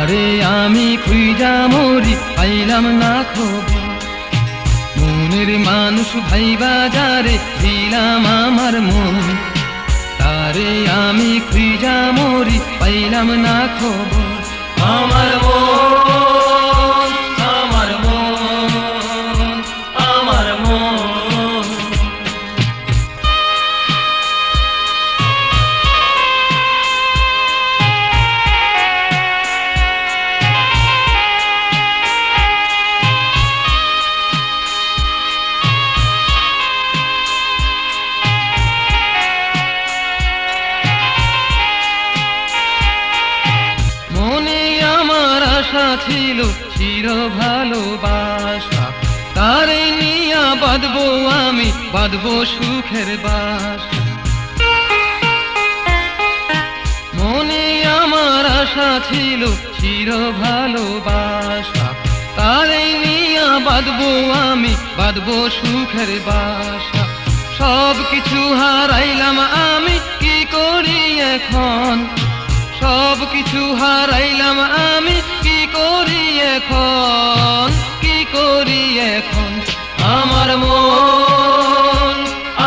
তারে আমি খুঁজা মরি পাইলাম না খবর। মনের মানুষ ভাই বাজারে দিলাম আমার মন, তারে আমি খুঁজা মরি পাইলাম না খবর। আমার মন, আমার মন, আমার মন। ছিল চির ভালোবাসা, তারে নিয়া বাঁধবো আমি, বাঁধবো সুখের বাসা। মনে আমার আশা ছিল চির ভালোবাসা, তারে নিয়া বাঁধবো আমি, বাঁধবো সুখের বাসা। সব কিছু হারাইলাম আমি, কি করি এখন? সব কিছু হারাইলাম আমি, কি করি এখন? কি করি এখন? আমার মন,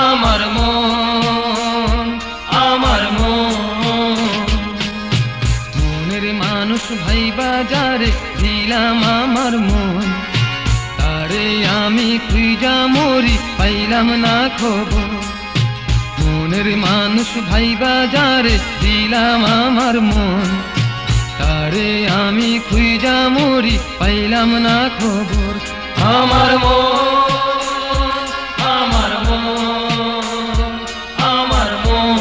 আমার মন, আমার মন। মনের মানুষ ভাই বাজারে দিলাম আমার মন, তারে আমি খুঁজা মরি পাইলাম না খবর। মনের মানুষ ভাই বাজারে দিলাম আমার মন, তারে আমি খুঁজা মরি পাইলাম না খবর। আমার মন, আমার মন, আমার মন।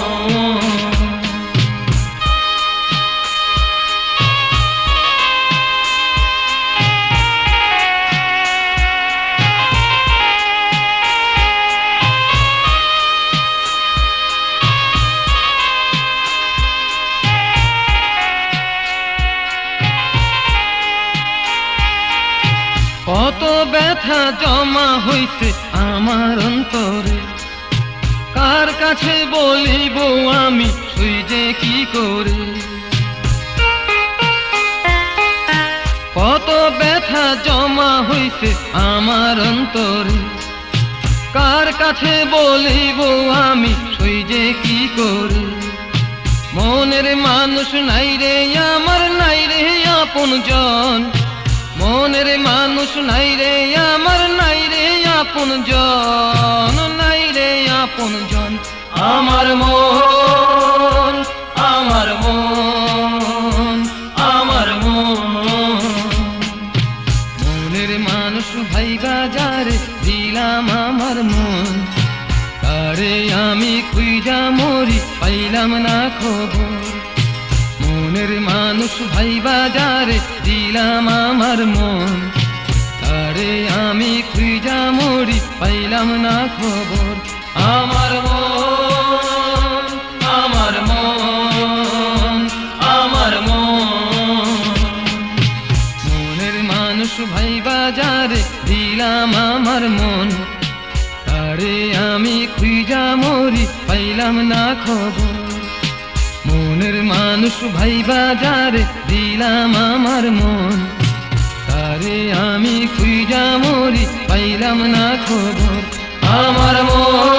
কত ব্যথা জমা হইছে আমার অন্তরে, কার কাছে বলিব আমি শুই যে কি করে? কত ব্যথা জমা হইছে আমার অন্তরে, কার কাছে বলিব আমি শুই যে কি করে? মনের মানুষ নাই রে আমার, নাই রে আপন জন। মনের মানুষ নাই রে আমার, নাই রে আপন জন, নাই রে আপন জন। আমার মন, আমার মন, আমার মন। মনের মানুষ ভাই বাজারে দিলাম আমার মন, তারে আমি খুঁজা মরি পাইলাম না খবর। মনের মানুষ ভাই বাজারে দিলাম আমার মন, তারে আমি খুঁজা মরি পাইলাম না খবর। আমার মন, আমার মন, আমার মন। মনের মানুষ ভাই বাজারে দিলাম আমার মন, তারে আমি খুঁজা মরি পাইলাম না খবর। মনের মানুষ ভাই বাজারে দিলাম আমার মন, তারে আমি খুঁজা মরি পাইলাম না খবর। আমার মন।